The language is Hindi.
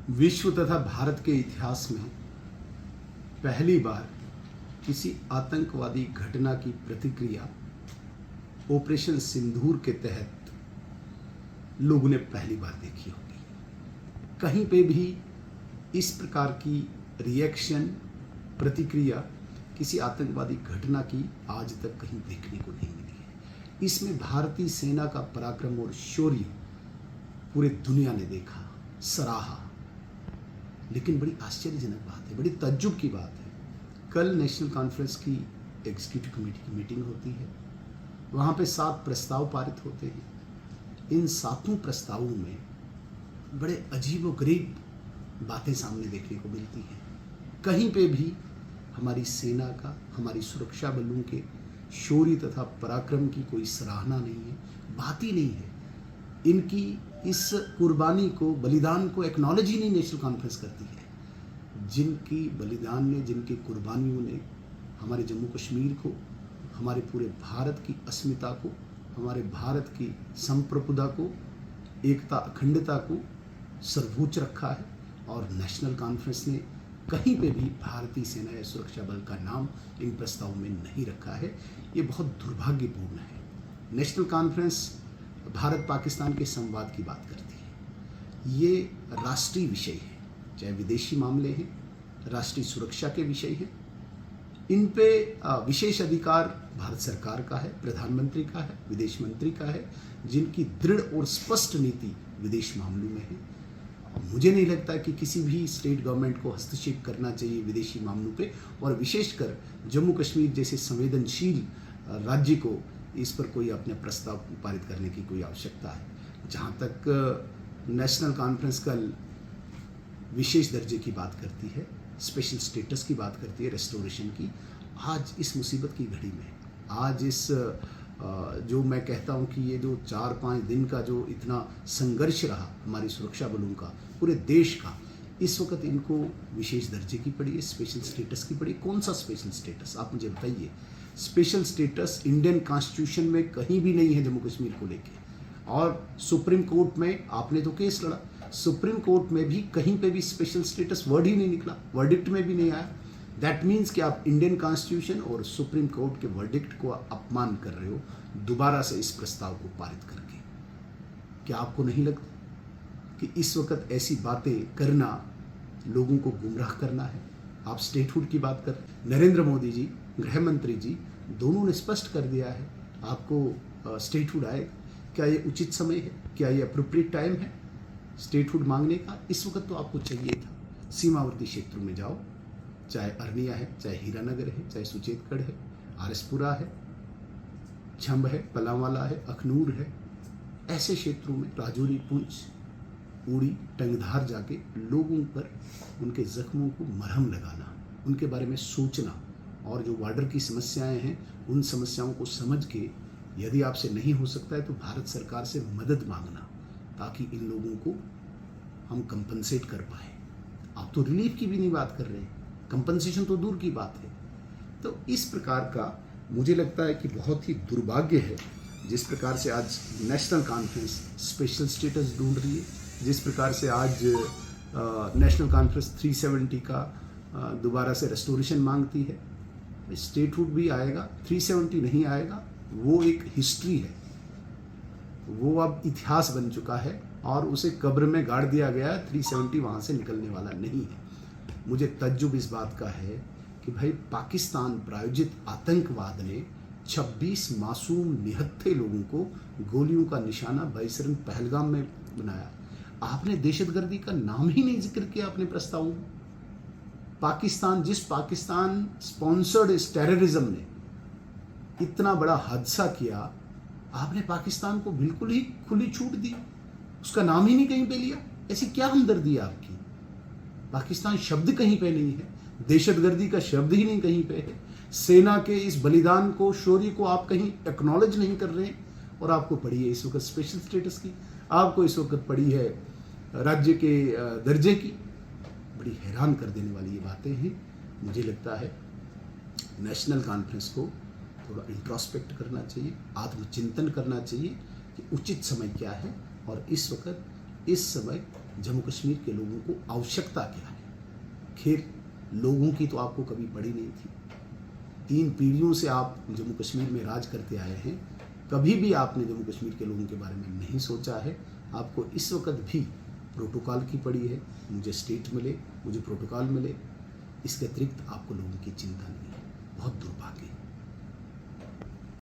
विश्व तथा भारत के इतिहास में पहली बार किसी आतंकवादी घटना की प्रतिक्रिया ऑपरेशन सिंदूर के तहत लोगों ने पहली बार देखी होगी। कहीं पे भी इस प्रकार की रिएक्शन, प्रतिक्रिया किसी आतंकवादी घटना की आज तक कहीं देखने को नहीं मिली है। इसमें भारतीय सेना का पराक्रम और शौर्य पूरे दुनिया ने देखा, सराहा। लेकिन बड़ी आश्चर्यजनक बात है, बड़ी तज्जुब की बात है, कल नेशनल कॉन्फ्रेंस की एग्जीक्यूटिव कमेटी की मीटिंग होती है। वहाँ पे 7 प्रस्ताव पारित होते हैं। इन 7 प्रस्तावों में बड़े अजीबोगरीब बातें सामने देखने को मिलती हैं। कहीं पे भी हमारी सेना का, हमारी सुरक्षा बलों के शौर्य तथा पराक्रम की कोई सराहना नहीं है, बात ही नहीं है। इनकी इस कुर्बानी को, बलिदान को एक्नॉलेज ही नहीं नेशनल कॉन्फ्रेंस करती है। जिनकी बलिदान ने, जिनकी कुर्बानियों ने हमारे जम्मू कश्मीर को, हमारे पूरे भारत की अस्मिता को, हमारे भारत की संप्रभुता को, एकता, अखंडता को सर्वोच्च रखा है। और नेशनल कॉन्फ्रेंस ने कहीं पे भी भारतीय सेना या सुरक्षा बल का नाम इन प्रस्तावों में नहीं रखा है। ये बहुत दुर्भाग्यपूर्ण है। नेशनल कॉन्फ्रेंस भारत पाकिस्तान के संवाद की बात करती है। ये राष्ट्रीय विषय है, चाहे विदेशी मामले हैं, राष्ट्रीय सुरक्षा के विषय हैं। इन पे विशेष अधिकार भारत सरकार का है, प्रधानमंत्री का है, विदेश मंत्री का है, जिनकी दृढ़ और स्पष्ट नीति विदेश मामलों में है। मुझे नहीं लगता कि किसी भी स्टेट गवर्नमेंट को हस्तक्षेप करना चाहिए विदेशी मामलों पे, और विशेषकर जम्मू कश्मीर जैसे संवेदनशील राज्य को इस पर कोई अपने प्रस्ताव पारित करने की कोई आवश्यकता है। जहाँ तक नेशनल कॉन्फ्रेंस कल विशेष दर्जे की बात करती है, स्पेशल स्टेटस की बात करती है, रेस्टोरेशन की, आज इस मुसीबत की घड़ी में, आज इस जो मैं कहता हूँ कि ये जो 4-5 दिन का जो इतना संघर्ष रहा हमारी सुरक्षा बलों का, पूरे देश का, इस वक्त इनको विशेष दर्जे की पड़ी है, स्पेशल स्टेटस की पड़ी। कौन सा स्पेशल स्टेटस, आप मुझे बताइए। स्पेशल स्टेटस इंडियन कॉन्स्टिट्यूशन में कहीं भी नहीं है जम्मू कश्मीर को लेके। और सुप्रीम कोर्ट में आपने तो केस लड़ा, सुप्रीम कोर्ट में भी कहीं पे भी स्पेशल स्टेटस वर्ड ही नहीं निकला, वर्डिक्ट में भी नहीं आया। दैट मीन्स कि आप इंडियन कॉन्स्टिट्यूशन और सुप्रीम कोर्ट के वर्डिक्ट को अपमान कर रहे हो दोबारा से इस प्रस्ताव को पारित करके। क्या आपको नहीं लगता कि इस वक्त ऐसी बातें करना लोगों को गुमराह करना है? आप स्टेटहुड की बात कर, नरेंद्र मोदी जी, गृह मंत्री जी, दोनों ने स्पष्ट कर दिया है आपको स्टेटहुड आएगा। क्या ये उचित समय है? क्या ये अप्रोप्रिएट टाइम है स्टेटहुड मांगने का? इस वक्त तो आपको चाहिए था। सीमावर्ती क्षेत्रों में जाओ, चाहे अरनिया है, चाहे हीरानगर है, चाहे सुचेतगढ़ है, आरएसपुरा है, छंब है, पलावाला है, अखनूर है, ऐसे क्षेत्रों में राजौरी, पुंछ, उड़ी, टंगधार जाके लोगों पर उनके जख्मों को मरहम लगाना, उनके बारे में सोचना, और जो बॉर्डर की समस्याएं हैं उन समस्याओं को समझ के यदि आपसे नहीं हो सकता है तो भारत सरकार से मदद मांगना, ताकि इन लोगों को हम कंपनसेट कर पाए। आप तो रिलीफ की भी नहीं बात कर रहे हैं, कंपनसेशन तो दूर की बात है। तो इस प्रकार का मुझे लगता है कि बहुत ही दुर्भाग्य है जिस प्रकार से आज नेशनल कॉन्फ्रेंस स्पेशल स्टेटस ढूंढ रही है, जिस प्रकार से आज नेशनल कॉन्फ्रेंस 370 का दोबारा से रेस्टोरेशन मांगती है। स्टेटहुड भी आएगा, 370 नहीं आएगा, वो एक हिस्ट्री है, वो अब इतिहास बन चुका है और उसे कब्र में गाड़ दिया गया। 370 वहाँ से निकलने वाला नहीं है। मुझे तज्जुब इस बात का है कि भाई पाकिस्तान प्रायोजित आतंकवाद ने 26 मासूम निहत्थे लोगों को गोलियों का निशाना बाईसरन पहलगाम में बनाया। आपने दहशतगर्दी का नाम ही नहीं जिक्र किया अपने प्रस्तावों में। पाकिस्तान, जिस पाकिस्तान स्पॉन्सर्ड इस टेररिज्म ने इतना बड़ा हादसा किया, आपने पाकिस्तान को बिल्कुल ही खुली छूट दी, उसका नाम ही नहीं कहीं पे लिया। ऐसी क्या हमदर्दी है आपकी? पाकिस्तान शब्द कहीं पे नहीं है, दहशतगर्दी का शब्द ही नहीं कहीं पे है। सेना के इस बलिदान को, शौर्य को आप कहीं एक्नॉलेज नहीं कर रहे हैं, और आपको पड़ी है इस वक्त स्पेशल स्टेटस की, आपको इस वक्त पड़ी है राज्य के दर्जे की। बड़ी हैरान कर देने वाली ये बातें हैं। मुझे लगता है नेशनल कॉन्फ्रेंस को थोड़ा इंट्रोस्पेक्ट करना चाहिए, आत्मचिंतन करना चाहिए कि उचित समय क्या है, और इस वक्त इस समय जम्मू कश्मीर के लोगों को आवश्यकता क्या है। खैर, लोगों की तो आपको कभी पड़ी नहीं थी। 3 पीढ़ियों से आप जम्मू कश्मीर में राज करते आए हैं, कभी भी आपने जम्मू कश्मीर के लोगों के बारे में नहीं सोचा है। आपको इस वक्त भी प्रोटोकॉल की पड़ी है। मुझे स्टेट मिले, मुझे प्रोटोकॉल मिले, इसके अतिरिक्त आपको लोगों की चिंता नहीं है। बहुत दुर्भाग्य।